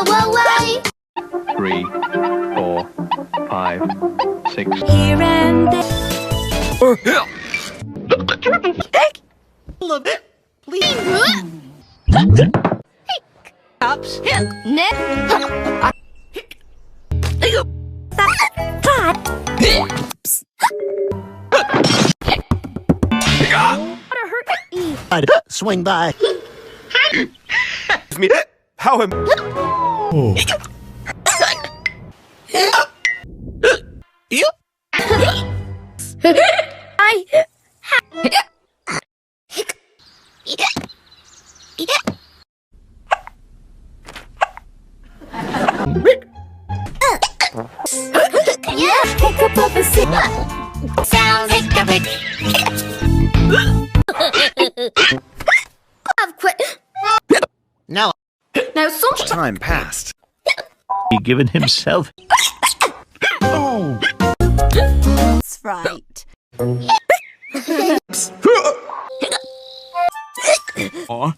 go away. 3, 4, 5, 6. Here and there. Love it, please. Hiccups. I'd swing by. Me, how am? Oh. You? Hiccup of a sounds hiccup. I've quit. Now Some time passed. He given himself. Oh. That's right. Aw.